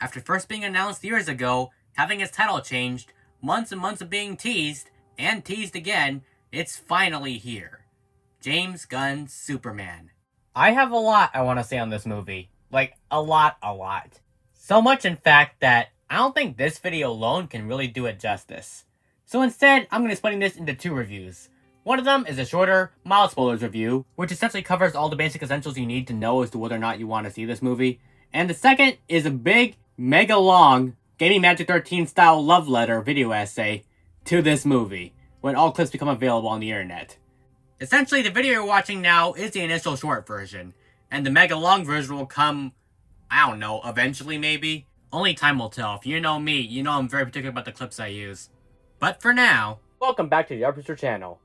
After first being announced years ago, having its title changed, months and months of being teased, and teased again, it's finally here. James Gunn's Superman. I have a lot I want to say on this movie. Like, a lot. So much, in fact, that I don't think this video alone can really do it justice. So instead, I'm going to be splitting this into two reviews. One of them is a shorter, mild spoilers review, which essentially covers all the basic essentials you need to know as to whether or not you want to see this movie. And the second is a big, mega long, Gaming Magic 13 style love letter video essay to this movie, when all clips become available on the internet. Essentially, the video you're watching now is the initial short version, and the mega long version will come, I don't know, eventually maybe? Only time will tell. If you know me, you know I'm very particular about the clips I use. But for now, welcome back to the Arbiter channel.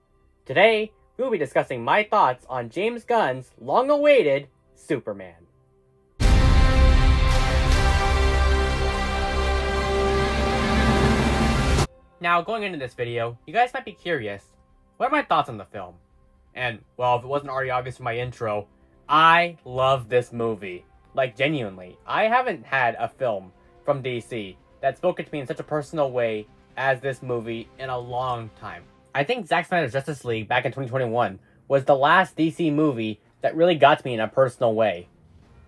Today, we will be discussing my thoughts on James Gunn's long-awaited Superman. Now, going into this video, you guys might be curious, what are my thoughts on the film? And, well, if it wasn't already obvious from my intro, I love this movie. Like, genuinely. I haven't had a film from DC that's spoken to me in such a personal way as this movie in a long time. I think Zack Snyder's Justice League back in 2021 was the last DC movie that really got to me in a personal way.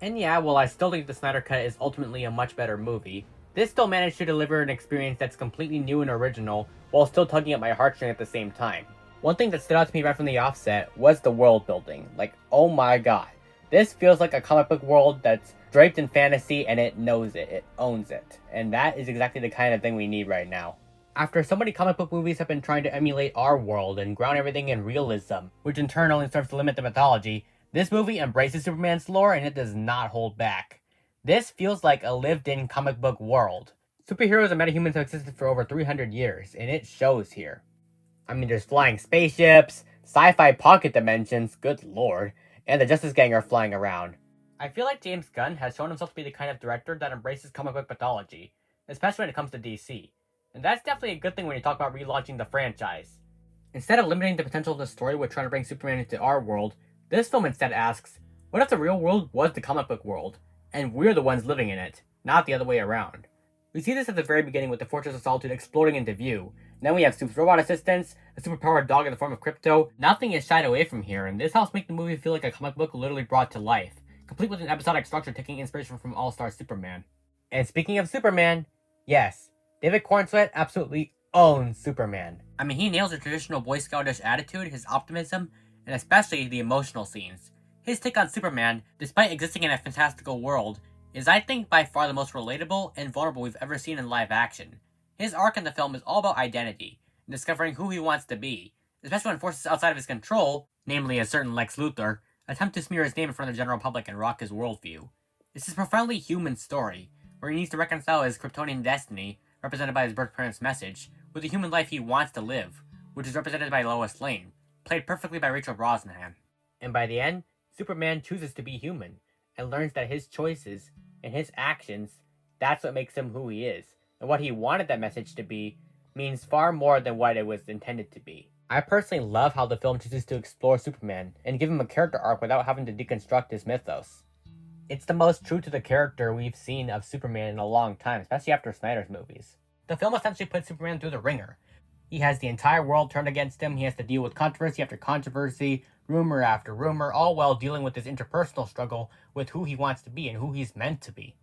And yeah, while I still think the Snyder Cut is ultimately a much better movie, this still managed to deliver an experience that's completely new and original while still tugging at my heartstring at the same time. One thing that stood out to me right from the offset was the world building. Like, oh my god. This feels like a comic book world that's draped in fantasy and it knows it. It owns it. And that is exactly the kind of thing we need right now. After so many comic book movies have been trying to emulate our world and ground everything in realism, which in turn only serves to limit the mythology, this movie embraces Superman's lore and it does not hold back. This feels like a lived-in comic book world. Superheroes and metahumans have existed for over 300 years, and it shows here. I mean, there's flying spaceships, sci-fi pocket dimensions, good lord, and the Justice Gang are flying around. I feel like James Gunn has shown himself to be the kind of director that embraces comic book mythology, especially when it comes to DC. And that's definitely a good thing when you talk about relaunching the franchise. Instead of limiting the potential of the story with trying to bring Superman into our world, this film instead asks, what if the real world was the comic book world, and we're the ones living in it, not the other way around? We see this at the very beginning with the Fortress of Solitude exploding into view. Then we have Soup's robot assistants, a superpowered dog in the form of Crypto. Nothing is shied away from here, and this helps make the movie feel like a comic book literally brought to life, complete with an episodic structure taking inspiration from All-Star Superman. And speaking of Superman, yes, David Cornsweet absolutely owns Superman. I mean, he nails the traditional Boy Scoutish attitude, his optimism, and especially the emotional scenes. His take on Superman, despite existing in a fantastical world, is I think by far the most relatable and vulnerable we've ever seen in live action. His arc in the film is all about identity, and discovering who he wants to be, especially when forces outside of his control, namely a certain Lex Luthor, attempt to smear his name in front of the general public and rock his worldview. It's his profoundly human story, where he needs to reconcile his Kryptonian destiny, represented by his birth parents' message, with the human life he wants to live, which is represented by Lois Lane, played perfectly by Rachel Brosnahan. And by the end, Superman chooses to be human, and learns that his choices and his actions, that's what makes him who he is. And what he wanted that message to be means far more than what it was intended to be. I personally love how the film chooses to explore Superman and give him a character arc without having to deconstruct his mythos. It's the most true to the character we've seen of Superman in a long time, especially after Snyder's movies. The film essentially puts Superman through the ringer. He has the entire world turned against him, he has to deal with controversy after controversy, rumor after rumor, all while dealing with his interpersonal struggle with who he wants to be and who he's meant to be.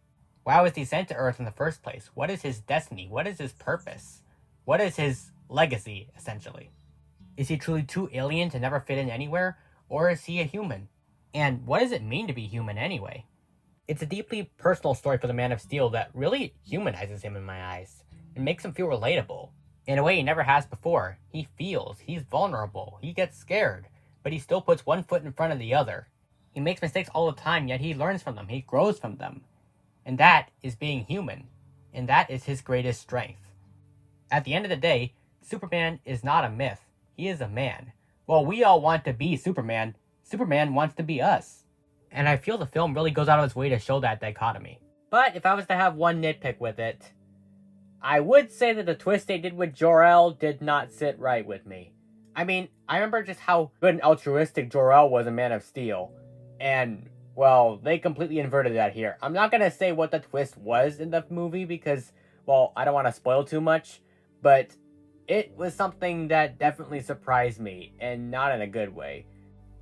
Why was he sent to Earth in the first place? What is his destiny? What is his purpose? What is his legacy, essentially? Is he truly too alien to never fit in anywhere? Or is he a human? And what does it mean to be human anyway? It's a deeply personal story for the Man of Steel that really humanizes him in my eyes. It makes him feel relatable. In a way he never has before. He feels, he's vulnerable, he gets scared, but he still puts one foot in front of the other. He makes mistakes all the time, yet he learns from them, he grows from them. And that is being human. And that is his greatest strength. At the end of the day, Superman is not a myth. He is a man. While we all want to be Superman, Superman wants to be us. And I feel the film really goes out of its way to show that dichotomy. But if I was to have one nitpick with it, I would say that the twist they did with Jor-El did not sit right with me. I mean, I remember just how good and altruistic Jor-El was in Man of Steel. And well, they completely inverted that here. I'm not gonna say what the twist was in the movie because, well, I don't want to spoil too much, but it was something that definitely surprised me, and not in a good way.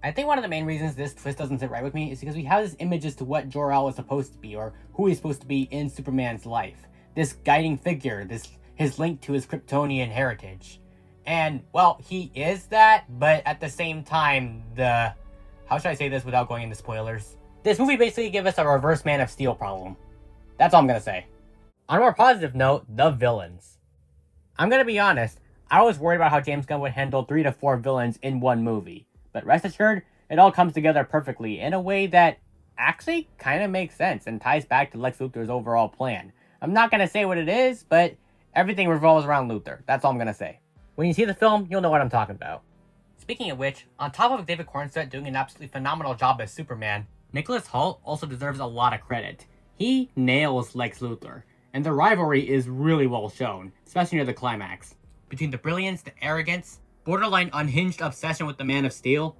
I think one of the main reasons this twist doesn't sit right with me is because we have this image as to what Jor-El is supposed to be, or who he's supposed to be in Superman's life. This guiding figure, his link to his Kryptonian heritage. And, well, he is that, but at the same time, how should I say this without going into spoilers? This movie basically gives us a reverse Man of Steel problem. That's all I'm gonna say. On a more positive note, the villains. I'm gonna be honest, I was worried about how James Gunn would handle 3 to 4 villains in one movie. But rest assured, it all comes together perfectly in a way that actually kind of makes sense and ties back to Lex Luthor's overall plan. I'm not gonna say what it is, but everything revolves around Luthor. That's all I'm gonna say. When you see the film, you'll know what I'm talking about. Speaking of which, on top of David Cornsweet doing an absolutely phenomenal job as Superman, Nicholas Hoult also deserves a lot of credit. He nails Lex Luthor, and the rivalry is really well shown, especially near the climax. Between the brilliance, the arrogance, borderline unhinged obsession with the Man of Steel,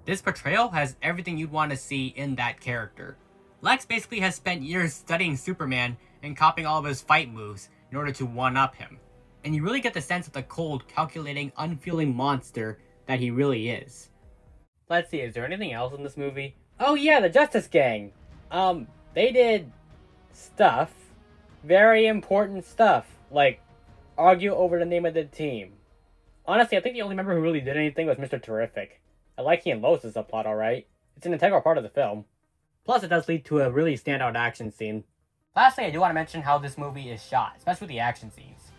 this portrayal has everything you'd want to see in that character. Lex basically has spent years studying Superman and copying all of his fight moves in order to one-up him. And you really get the sense of the cold, calculating, unfeeling monster that he really is. Let's see, is there anything else in this movie? Oh yeah, the Justice Gang! They did stuff. Very important stuff. Like, argue over the name of the team. Honestly, I think the only member who really did anything was Mr. Terrific. I like he and Lois' subplot, alright. It's an integral part of the film. Plus, it does lead to a really standout action scene. Lastly, I do want to mention how this movie is shot, especially the action scenes.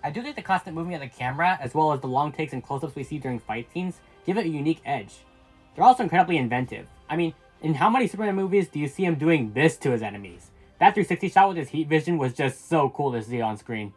I do think the constant moving of the camera, as well as the long takes and close-ups we see during fight scenes, give it a unique edge. They're also incredibly inventive. I mean, in how many Superman movies do you see him doing this to his enemies? That 360 shot with his heat vision was just so cool to see on screen.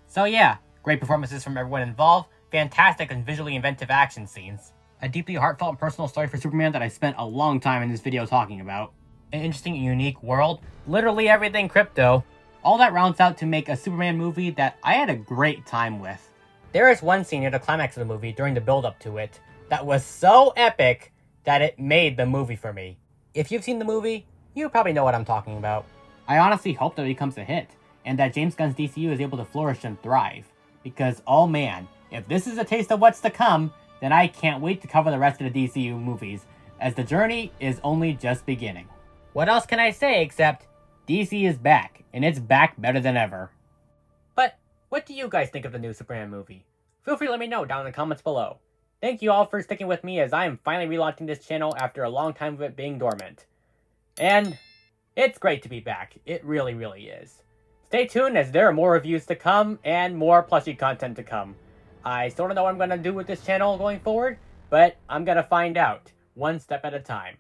So yeah, great performances from everyone involved, fantastic and visually inventive action scenes, a deeply heartfelt and personal story for Superman that I spent a long time in this video talking about, an interesting and unique world, literally everything crypto. All that rounds out to make a Superman movie that I had a great time with. There is one scene near the climax of the movie during the build-up to it that was so epic that it made the movie for me. If you've seen the movie, you probably know what I'm talking about. I honestly hope that it becomes a hit, and that James Gunn's DCU is able to flourish and thrive. Because, oh man, if this is a taste of what's to come, then I can't wait to cover the rest of the DCU movies, as the journey is only just beginning. What else can I say except, DC is back, and it's back better than ever. But, what do you guys think of the new Superman movie? Feel free to let me know down in the comments below. Thank you all for sticking with me as I am finally relaunching this channel after a long time of it being dormant. And it's great to be back. It really, really is. Stay tuned as there are more reviews to come and more plushie content to come. I still don't know what I'm going to do with this channel going forward, but I'm going to find out, one step at a time.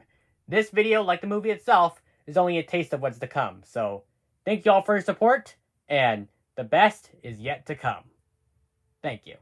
This video, like the movie itself, is only a taste of what's to come, so thank you all for your support, and the best is yet to come. Thank you.